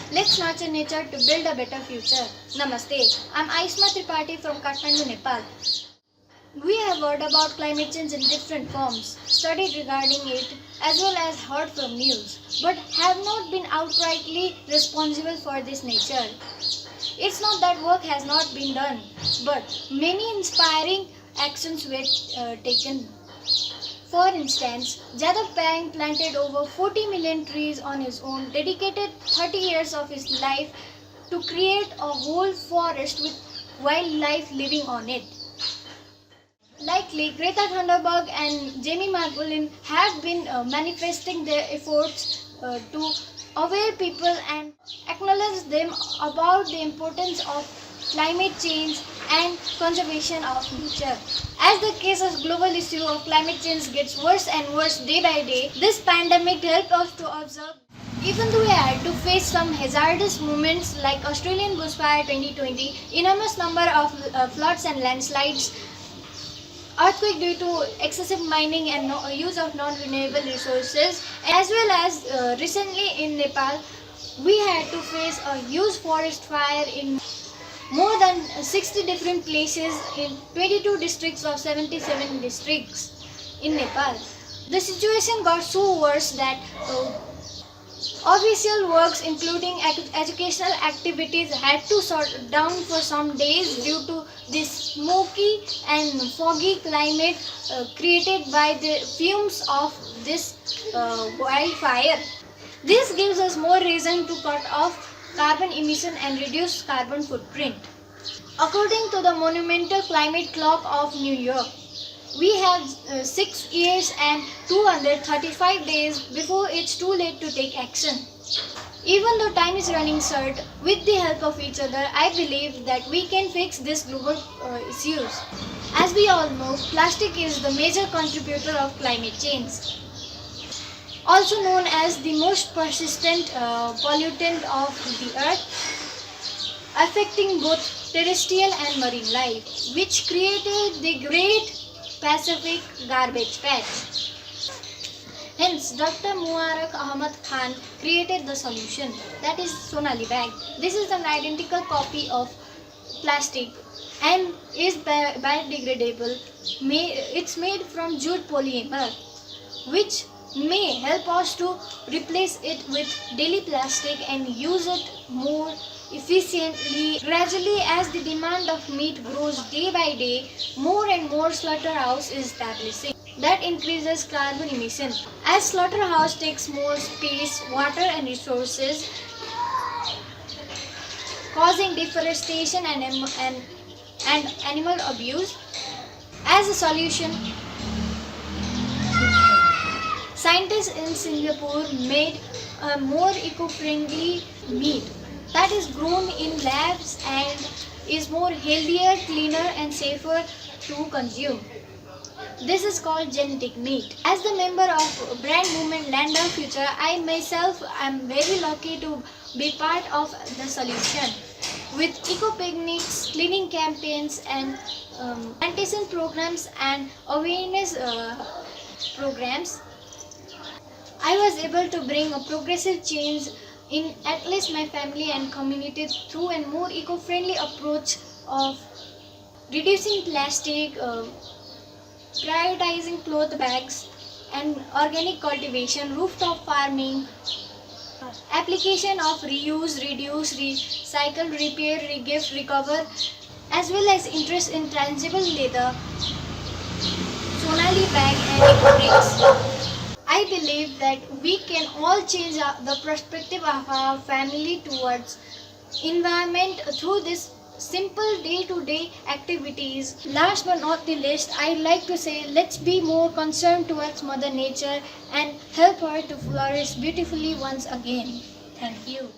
Let's nurture nature to build a better future. Namaste. I'm Aisma Tripathi from Kathmandu, Nepal. We have heard about climate change in different forms, studied regarding it, as well as heard from news, but have not been outrightly responsible for this nature. It's not that work has not been done, but many inspiring actions were taken. For instance, Jadab Pang planted over 40 million trees on his own, dedicated 30 years of his life to create a whole forest with wildlife living on it. Likely, Greta Thunberg and Jamie Margolin have been manifesting their efforts to aware people and acknowledge them about the importance of climate change and conservation of nature. As the case of global issue of climate change gets worse and worse day by day, this pandemic helped us to observe. Even though we had to face some hazardous moments like Australian bushfire 2020, enormous number of floods and landslides, earthquake due to excessive mining and use of non-renewable resources, as well as recently in Nepal, we had to face a huge forest fire in more than 60 different places in 22 districts of 77 districts in Nepal. The situation got so worse that official works including educational activities had to shut down for some days due to this smoky and foggy climate created by the fumes of this wildfire. This gives us more reason to cut off carbon emission and reduce carbon footprint. According to the Monumental Climate Clock of New York, we have 6 years and 235 days before it's too late to take action. Even though time is running short, with the help of each other, I believe that we can fix these global issues. As we all know, plastic is the major contributor of climate change, also known as the most persistent pollutant of the earth, affecting both terrestrial and marine life, which created the Great Pacific Garbage Patch. Hence, Dr. Mubarak Ahmad Khan created the solution, that is Sonali bag. This is an identical copy of plastic and is biodegradable. It's made from jute polymer, which may help us to replace it with daily plastic and use it more efficiently. Gradually, as the demand of meat grows day by day, more and more slaughterhouse is establishing. That increases carbon emission. As slaughterhouse takes more space, water and resources, causing deforestation and animal abuse. As a solution, scientists in Singapore made a more eco-friendly meat that is grown in labs and is more healthier, cleaner and safer to consume. This is called genetic meat. As the member of brand movement Land of Future, I myself am very lucky to be part of the solution. With eco picnics, cleaning campaigns and plantation programs and awareness programs, I was able to bring a progressive change in at least my family and community through a more eco-friendly approach of reducing plastic, prioritizing cloth bags and organic cultivation, rooftop farming, application of reuse, reduce, recycle, repair, regift, recover, as well as interest in tangible leather, Sonali bag and eco bricks. I believe that we can all change the perspective of our family towards environment through this simple day-to-day activities. Last but not the least, I'd like to say let's be more concerned towards Mother Nature and help her to flourish beautifully once again. Thank you.